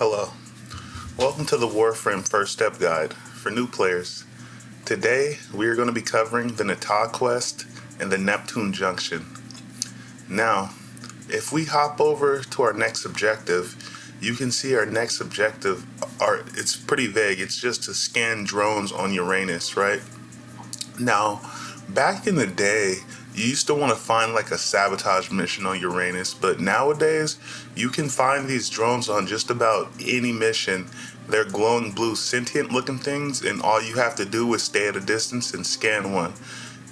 Hello, welcome to the Warframe First Step Guide for new players. Today we are going to be covering the Natah quest and the Neptune Junction. Now, if we hop over to our next objective, you can see our next objective, it's pretty vague, it's just to scan drones on Uranus, right? Now, back in the day, you used to want to find like a sabotage mission on Uranus, but nowadays you can find these drones on just about any mission. They're glowing blue sentient looking things, and all you have to do is stay at a distance and scan one.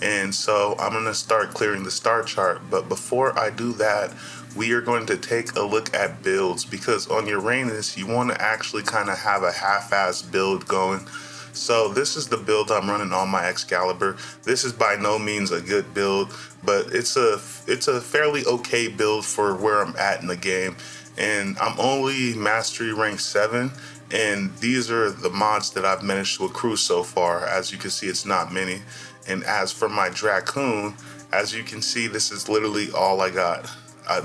And so I'm going to start clearing the star chart, but before I do that, we are going to take a look at builds, because on Uranus you want to actually kind of have a half-assed build going. So this is the build I'm running on my Excalibur. This is by no means a good build, but it's a fairly okay build for where I'm at in the game. And I'm only mastery rank 7, and these are the mods that I've managed to accrue so far. As you can see, it's not many. And as for my Dracoon, as you can see, this is literally all I got.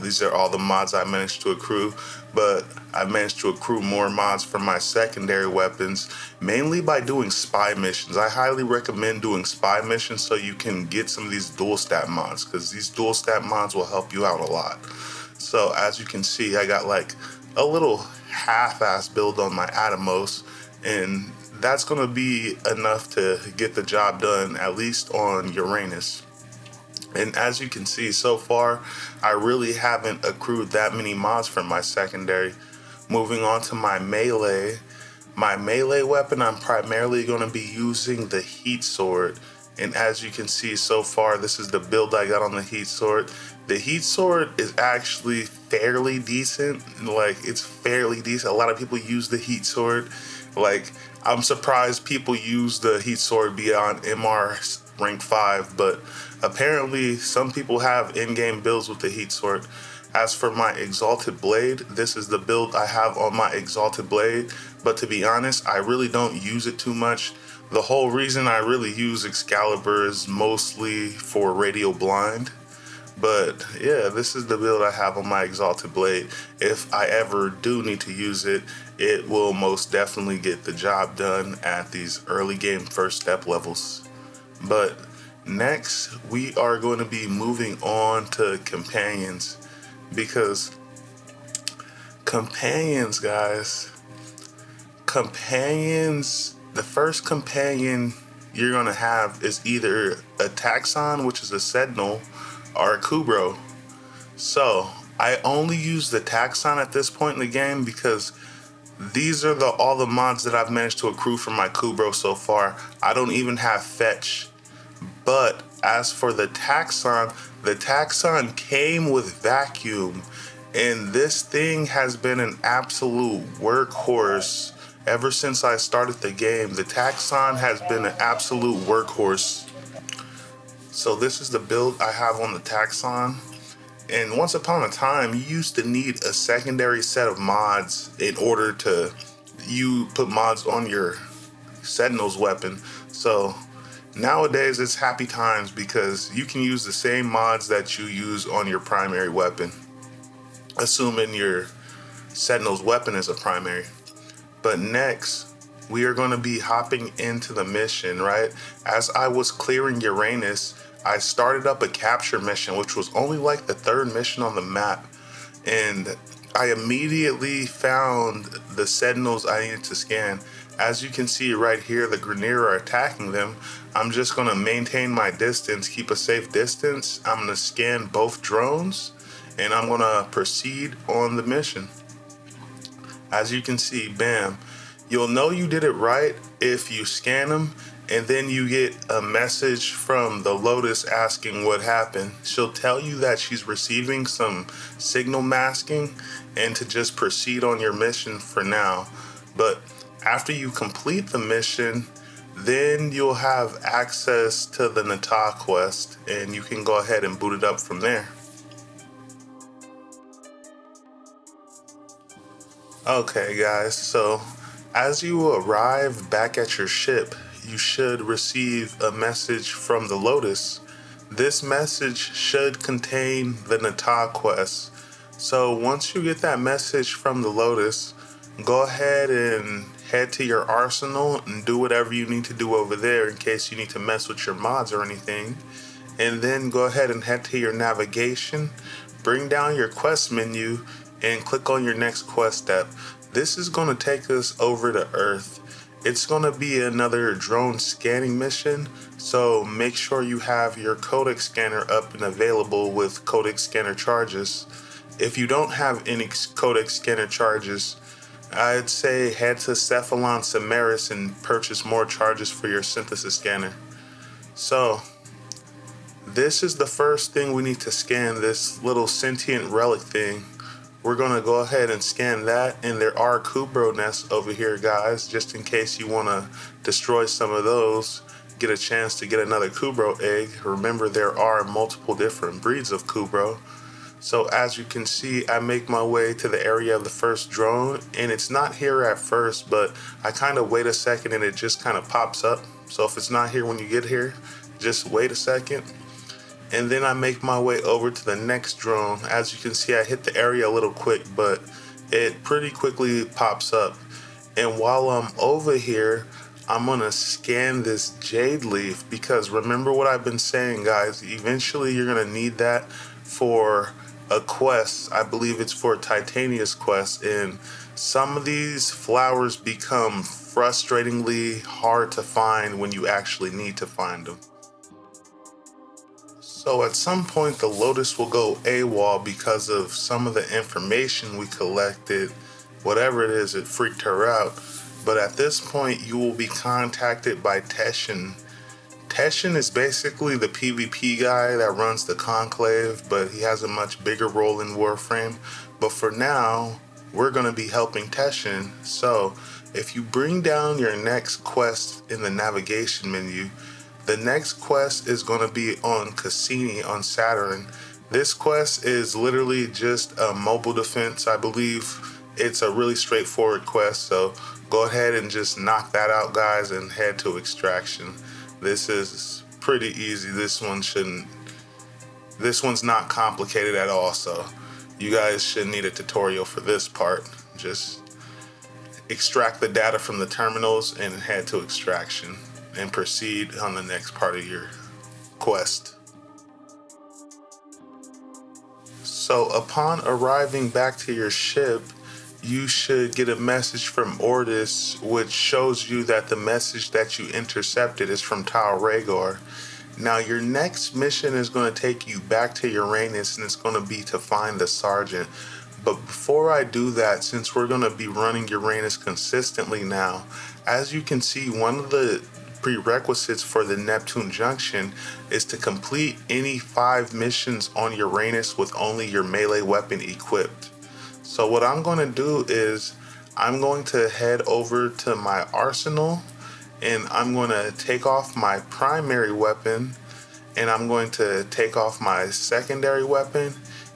These are all the mods I managed to accrue, but I managed to accrue more mods for my secondary weapons, mainly by doing spy missions. I highly recommend doing spy missions so you can get some of these dual stat mods, because these dual stat mods will help you out a lot. So as you can see, I got like a little half-ass build on my Atomos, and that's going to be enough to get the job done, at least on Uranus. And as you can see, so far, I really haven't accrued that many mods for my secondary. Moving on to my melee. My melee weapon, I'm primarily going to be using the heat sword. And as you can see so far, this is the build I got on the heat sword. The heat sword is actually fairly decent. Like, it's fairly decent. A lot of people use the heat sword. Like, I'm surprised people use the heat sword beyond MR rank 5, but apparently some people have in-game builds with the heat sword. As for my Exalted Blade, this is the build I have on my Exalted Blade, but to be honest, I really don't use it too much. The whole reason I really use Excalibur is mostly for radio blind. But yeah, this is the build I have on my Exalted Blade. If I ever do need to use it, it will most definitely get the job done at these early game first step levels. But next, we are going to be moving on to companions, because companions, guys, the first companion you're going to have is either a Taxon, which is a Sentinel, or a Kubro. So I only use the Taxon at this point in the game because these are all the mods that I've managed to accrue from my Kubro so far. I don't even have Fetch. But as for the Taxon came with Vacuum, and this thing has been an absolute workhorse ever since I started the game. The Taxon has been an absolute workhorse. So this is the build I have on the Taxon. And once upon a time, you used to need a secondary set of mods in order to put mods on your Sentinel's weapon. So nowadays it's happy times, because you can use the same mods that you use on your primary weapon, assuming your Sentinel's weapon is a primary. But next, we are going to be hopping into the mission, right? As I was clearing Uranus, I started up a capture mission, which was only like the 3rd mission on the map. And I immediately found the Sentinels I needed to scan. As you can see right here, the Grineer are attacking them. I'm just going to maintain my distance, keep a safe distance. I'm going to scan both drones, and I'm going to proceed on the mission. As you can see, bam. You'll know you did it right if you scan them, and then you get a message from the Lotus asking what happened. She'll tell you that she's receiving some signal masking and to just proceed on your mission for now. But after you complete the mission, then you'll have access to the Natah quest, and you can go ahead and boot it up from there. Okay guys, so as you arrive back at your ship, you should receive a message from the Lotus. This message should contain the Natah quest. So once you get that message from the Lotus, go ahead and head to your arsenal and do whatever you need to do over there in case you need to mess with your mods or anything. And then go ahead and head to your navigation, bring down your quest menu, and click on your next quest step. This is going to take us over to Earth. It's going to be another drone scanning mission, so make sure you have your codex scanner up and available with codex scanner charges. If you don't have any codex scanner charges, I'd say head to Cephalon Samaris and purchase more charges for your synthesis scanner. So, this is the first thing we need to scan, this little sentient relic thing. We're going to go ahead and scan that, and there are Kubro nests over here, guys, just in case you want to destroy some of those, get a chance to get another Kubro egg. Remember, there are multiple different breeds of Kubro. So as you can see, I make my way to the area of the first drone, and it's not here at first, but I kind of wait a second and it just kind of pops up. So if it's not here when you get here, just wait a second. And then I make my way over to the next drone. As you can see, I hit the area a little quick, but it pretty quickly pops up. And while I'm over here, I'm gonna scan this jade leaf, because remember what I've been saying, guys, eventually you're gonna need that for a quest. I believe it's for a Titania's quest, and some of these flowers become frustratingly hard to find when you actually need to find them. So at some point the Lotus will go AWOL because of some of the information we collected. Whatever it is, it freaked her out. But at this point you will be contacted by Teshin. Teshin is basically the PvP guy that runs the Conclave, but he has a much bigger role in Warframe. But for now, we're going to be helping Teshin. So if you bring down your next quest in the navigation menu, the next quest is going to be on Cassini on Saturn. This quest is literally just a mobile defense. I believe it's a really straightforward quest, so go ahead and just knock that out, guys, and head to Extraction. This is pretty easy. This one's not complicated at all, so you guys shouldn't need a tutorial for this part. Just extract the data from the terminals and head to Extraction and proceed on the next part of your quest. So upon arriving back to your ship, you should get a message from Ordis, which shows you that the message that you intercepted is from Tyl Regor. Now your next mission is going to take you back to Uranus, and it's going to be to find the Sergeant. But before I do that, since we're going to be running Uranus consistently now, as you can see, one of the prerequisites for the Neptune Junction is to complete any 5 missions on Uranus with only your melee weapon equipped. So what I'm going to do is I'm going to head over to my arsenal, and I'm going to take off my primary weapon, and I'm going to take off my secondary weapon,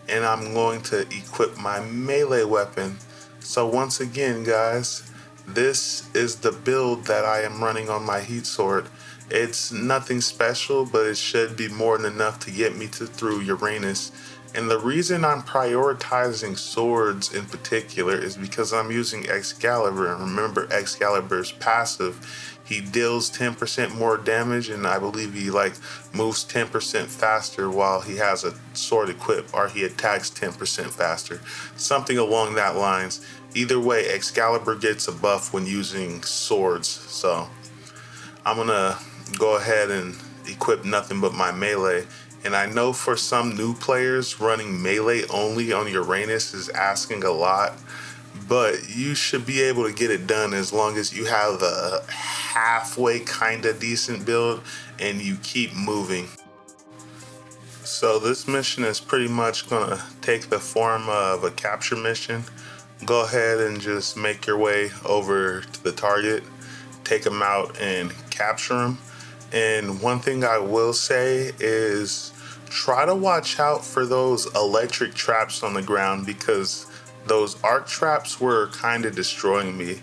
and I'm going to equip my melee weapon. So once again, guys, this is the build that I am running on my heat sword. It's nothing special, but it should be more than enough to get me through Uranus. And the reason I'm prioritizing swords in particular is because I'm using Excalibur. And remember, Excalibur's passive, he deals 10% more damage, and I believe he moves 10% faster while he has a sword equipped, or he attacks 10% faster. Something along that lines. Either way, Excalibur gets a buff when using swords. So I'm gonna go ahead and equip nothing but my melee. And I know for some new players, running melee only on Uranus is asking a lot, but you should be able to get it done as long as you have a halfway kinda decent build and you keep moving. So this mission is pretty much gonna take the form of a capture mission. Go ahead and just make your way over to the target, take them out and capture them. And one thing I will say is try to watch out for those electric traps on the ground, because those arc traps were kind of destroying me.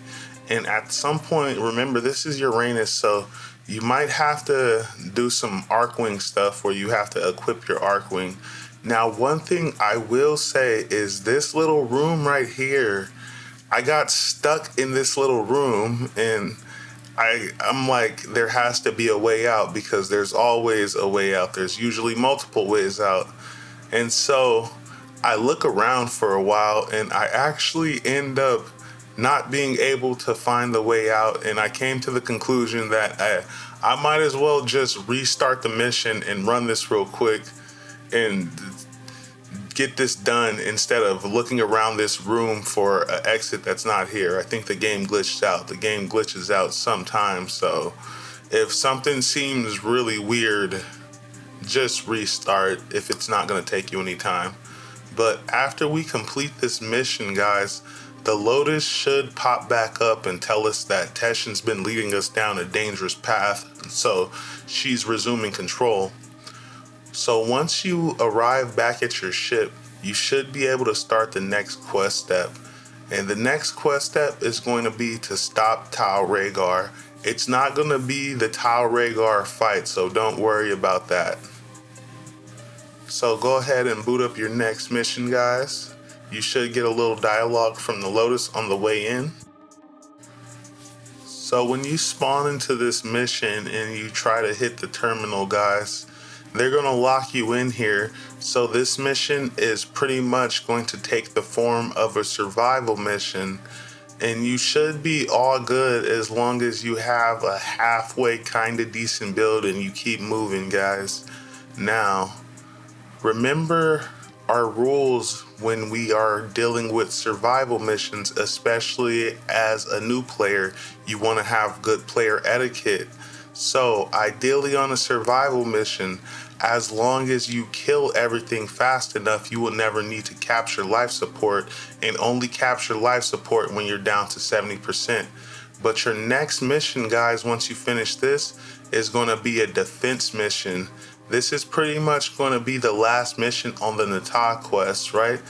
And at some point, remember, this is Uranus, so you might have to do some Arcwing stuff where you have to equip your Arcwing. Now, one thing I will say is this little room right here, I got stuck in this little room, and I'm like, there has to be a way out, because there's always a way out. There's usually multiple ways out. And so I look around for a while, and I actually end up not being able to find the way out. And I came to the conclusion that I might as well just restart the mission and run this real quick and get this done, instead of looking around this room for an exit that's not here. I think the game glitched out. The game glitches out sometimes. So if something seems really weird, just restart if it's not going to take you any time. But after we complete this mission, guys, the Lotus should pop back up and tell us that Teshin's been leading us down a dangerous path, so she's resuming control. So once you arrive back at your ship, you should be able to start the next quest step. And the next quest step is going to be to stop Tyl Regor. It's not going to be the Tyl Regor fight, so don't worry about that. So go ahead and boot up your next mission, guys. You should get a little dialogue from the Lotus on the way in. So when you spawn into this mission and you try to hit the terminal, guys, they're going to lock you in here. So this mission is pretty much going to take the form of a survival mission, and you should be all good as long as you have a halfway kind of decent build and you keep moving, guys. Now, remember our rules when we are dealing with survival missions, especially as a new player. You want to have good player etiquette. So ideally on a survival mission, as long as you kill everything fast enough, you will never need to capture life support, and only capture life support when you're down to 70%. But your next mission, guys, once you finish this, is going to be a defense mission. This is pretty much going to be the last mission on the Natah quest, right?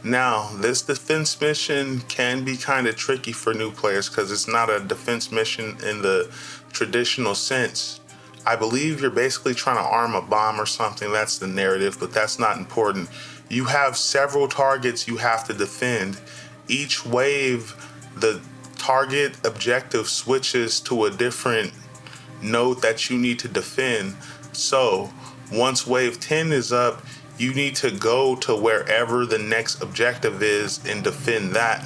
Now, this defense mission can be kind of tricky for new players because it's not a defense mission in the traditional sense. I believe you're basically trying to arm a bomb or something. That's the narrative, but that's not important. You have several targets you have to defend. Each wave, the target objective switches to a different node that you need to defend. So once wave 10 is up, you need to go to wherever the next objective is and defend that.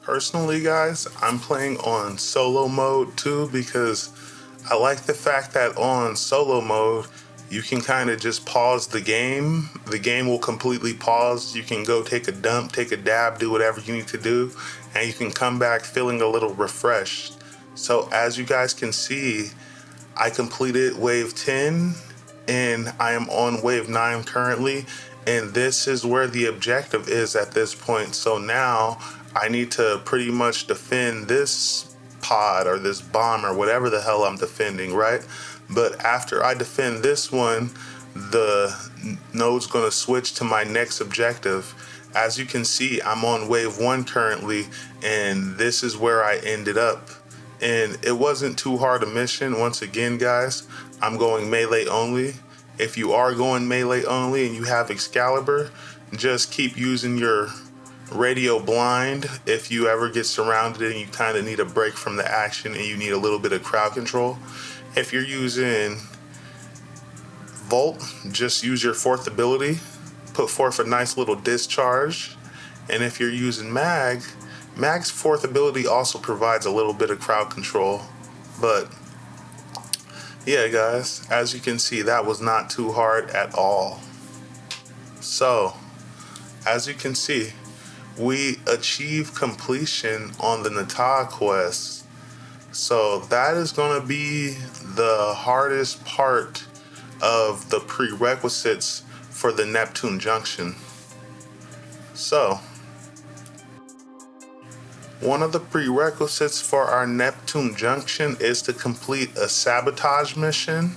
Personally, guys, I'm playing on solo mode too, because I like the fact that on solo mode, you can kind of just pause the game. The game will completely pause. You can go take a dump, take a dab, do whatever you need to do, and you can come back feeling a little refreshed. So as you guys can see, I completed wave 10 and I am on wave 9 currently, and this is where the objective is at this point. So now I need to pretty much defend this pod or this bomb or whatever the hell I'm defending, right? But after I defend this one, the node's going to switch to my next objective. As you can see, I'm on wave 1 currently, and this is where I ended up. And it wasn't too hard a mission. Once again, guys, I'm going melee only. If you are going melee only and you have Excalibur, just keep using your radio blind if you ever get surrounded and you kind of need a break from the action and you need a little bit of crowd control. If you're using Volt, just use your 4th ability, put forth a nice little discharge. And if you're using Mag's 4th ability also provides a little bit of crowd control. But yeah, guys, as you can see, that was not too hard at all. So, as you can see, we achieved completion on the Natah quest. So that is going to be the hardest part of the prerequisites for the Neptune Junction. So, one of the prerequisites for our Neptune Junction is to complete a sabotage mission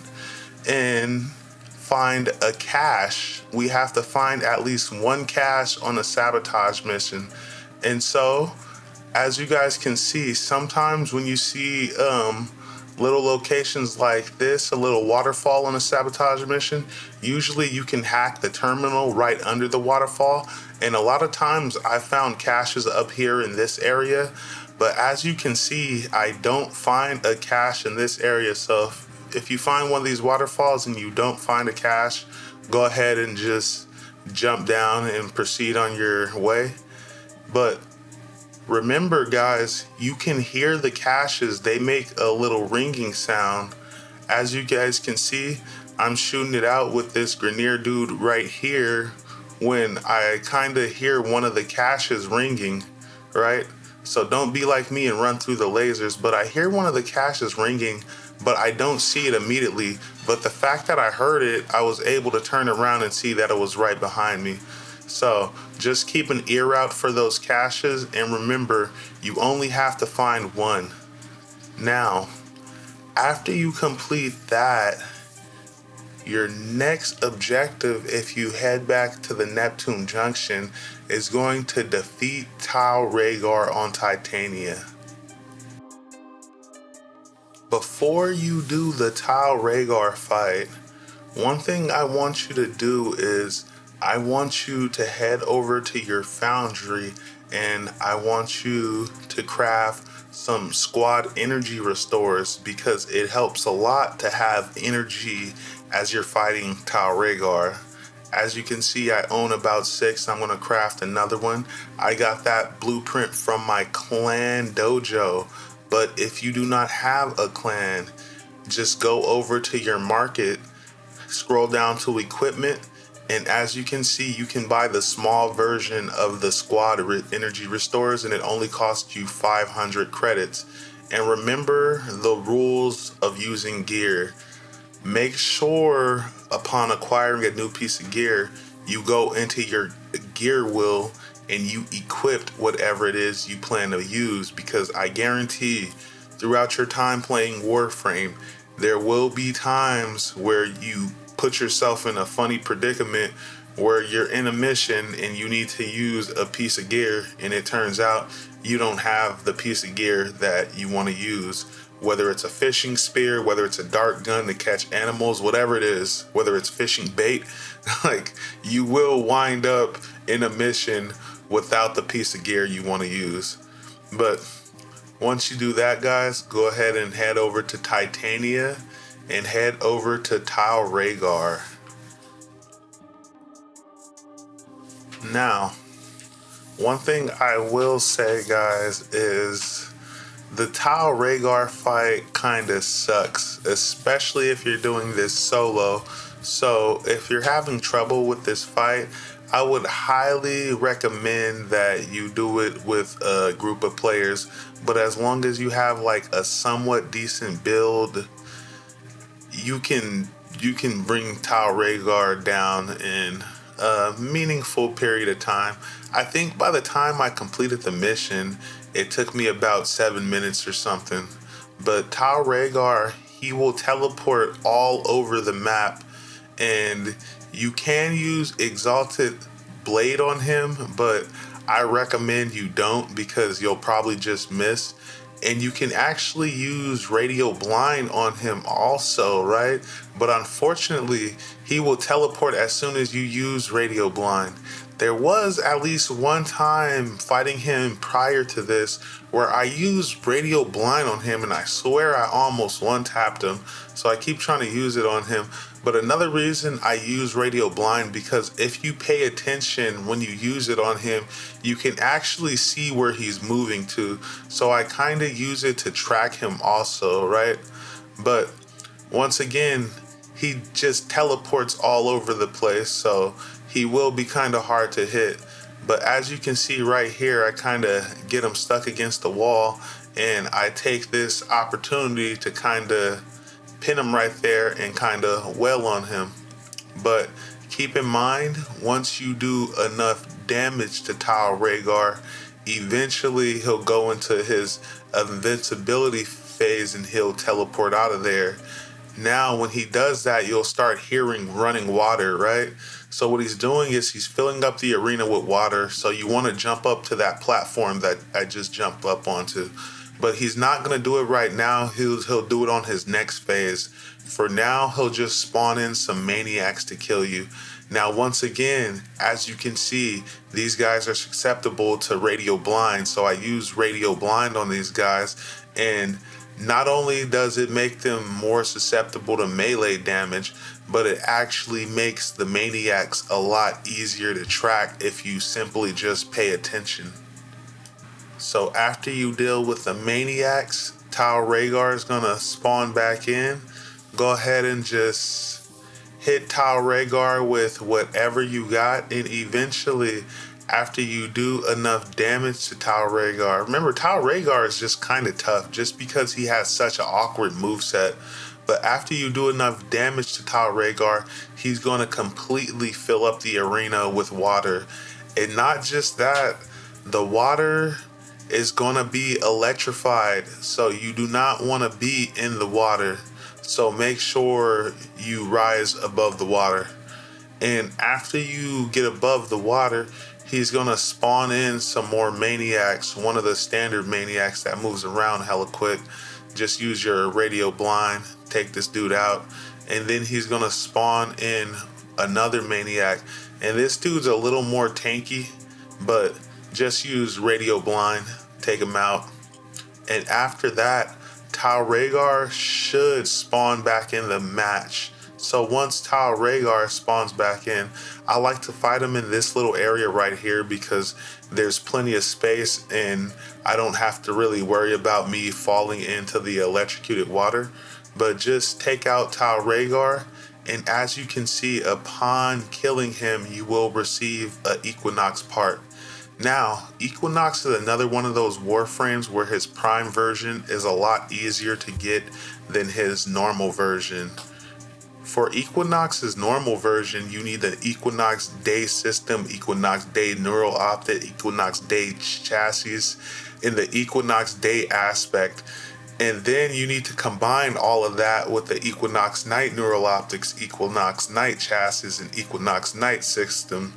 and find a cache. We have to find at least one cache on a sabotage mission. And so, as you guys can see, sometimes when you see Little locations like this, a little waterfall on a sabotage mission, usually you can hack the terminal right under the waterfall. And a lot of times I found caches up here in this area, but as you can see, I don't find a cache in this area. So if you find one of these waterfalls and you don't find a cache, go ahead and just jump down and proceed on your way. But remember, guys, you can hear the caches. They make a little ringing sound. As you guys can see, I'm shooting it out with this Grenier dude right here when I kind of hear one of the caches ringing, right? So don't be like me and run through the lasers, but I hear one of the caches ringing, but I don't see it immediately. But the fact that I heard it, I was able to turn around and see that it was right behind me. So just keep an ear out for those caches, and remember, you only have to find one. Now, after you complete that, your next objective, if you head back to the Neptune Junction, is going to defeat Tyl Regor on Titania. Before you do the Tyl Regor fight, one thing I want you to do is I want you to head over to your foundry and I want you to craft some squad energy restores, because it helps a lot to have energy as you're fighting Tyl Regor. As you can see, I own about 6. I'm going to craft another one. I got that blueprint from my clan dojo. But if you do not have a clan, just go over to your market, scroll down to equipment, and as you can see, you can buy the small version of the squad energy restores, and it only costs you 500 credits. And remember the rules of using gear. Make sure upon acquiring a new piece of gear, you go into your gear wheel and you equip whatever it is you plan to use, because I guarantee throughout your time playing Warframe, there will be times where you put yourself in a funny predicament where you're in a mission and you need to use a piece of gear and it turns out you don't have the piece of gear that you want to use. Whether it's a fishing spear, whether it's a dart gun to catch animals, whatever it is, whether it's fishing bait, like you will wind up in a mission without the piece of gear you want to use. But once you do that, guys, go ahead and head over to Titania and head over to Tyl Regor. Now, one thing I will say, guys, is the Tyl Regor fight kind of sucks, especially if you're doing this solo. So if you're having trouble with this fight, I would highly recommend that you do it with a group of players. But as long as you have like a somewhat decent build, you can bring Tyl Regor down in a meaningful period of time. I think by the time I completed the mission, it took me about 7 minutes or something. But Tyl Regor, he will teleport all over the map, and you can use Exalted Blade on him, but I recommend you don't, because you'll probably just miss. And you can actually use Radio Blind on him also, right? But unfortunately, he will teleport as soon as you use Radio Blind. There was at least one time fighting him prior to this where I used Radio Blind on him and I swear I almost one-tapped him. So I keep trying to use it on him. But another reason I use Radio Blind, because if you pay attention when you use it on him, you can actually see where he's moving to. So I kind of use it to track him also, right? But once again, he just teleports all over the place, so he will be kind of hard to hit. But as you can see right here, I kind of get him stuck against the wall, and I take this opportunity to kind of pin him right there and kind of wail on him. But keep in mind, once you do enough damage to Tyl Regor, eventually he'll go into his invincibility phase and he'll teleport out of there. Now, when he does that, you'll start hearing running water, right? So what he's doing is he's filling up the arena with water. So you want to jump up to that platform that I just jumped up onto. but he's not going to do it right now. He'll do it on his next phase. For now, he'll just spawn in some maniacs to kill you. Now, once again, as you can see, these guys are susceptible to radio blind, so I use radio blind on these guys, and not only does it make them more susceptible to melee damage, but it actually makes the maniacs a lot easier to track if you simply just pay attention. So after you deal with the maniacs, Tyl Regor is gonna spawn back in. Go ahead and just hit Tyl Regor with whatever you got, and eventually, after you do enough damage to Tyl Regor, remember Tyl Regor is just kind of tough just because he has such an awkward moveset. But after you do enough damage to Tyl Regor, he's going to completely fill up the arena with water. And not just that, the water is going to be electrified, so you do not want to be in the water. So make sure you rise above the water. And after you get above the water, he's going to spawn in some more maniacs, one of the standard maniacs that moves around hella quick. Just use your radio blind, take this dude out, and then he's going to spawn in another maniac. And this dude's a little more tanky, but just use radio blind, take him out. And after that, Tyl Regor should spawn back in the match. So once Tyl Regor spawns back in, I like to fight him in this little area right here because there's plenty of space and I don't have to really worry about me falling into the electrocuted water. But just take out Tyl Regor, and as you can see, upon killing him, you will receive an Equinox part. Now, Equinox is another one of those Warframes where his prime version is a lot easier to get than his normal version. For Equinox's normal version, you need the Equinox Day system, Equinox Day neural optic, Equinox Day chassis, and the Equinox Day aspect. And then you need to combine all of that with the Equinox Night neural optics, Equinox Night chassis, and Equinox Night system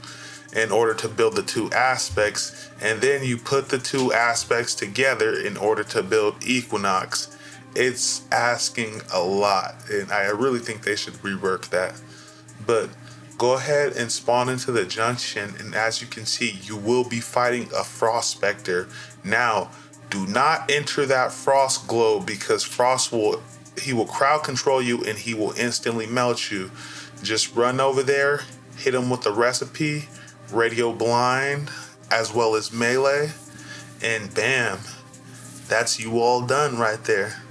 in order to build the two aspects, and then you put the two aspects together in order to build Equinox. It's asking a lot, and I really think they should rework that. But go ahead and spawn into the junction, and as you can see, you will be fighting a Frost Spectre. Now, do not enter that Frost globe because he will crowd control you and he will instantly melt you. Just run over there, hit him with the recipe, radio blind, as well as melee, and bam, that's you all done right there.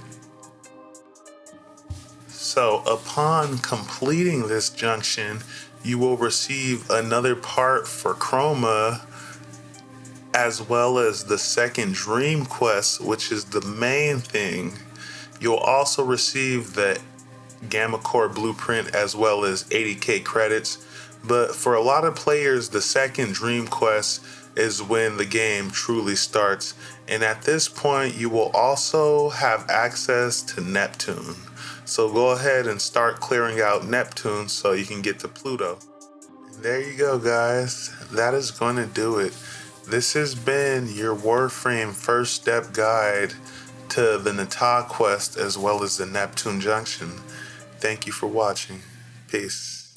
So upon completing this junction, you will receive another part for Chroma, as well as the second dream quest, which is the main thing. You'll also receive the Gamma Core blueprint as well as 80k credits. But for a lot of players, the second dream quest is when the game truly starts. And at this point, you will also have access to Neptune. So go ahead and start clearing out Neptune so you can get to Pluto. And there you go, guys. That is going to do it. This has been your Warframe first step guide to the Natah quest as well as the Neptune Junction. Thank you for watching. Peace.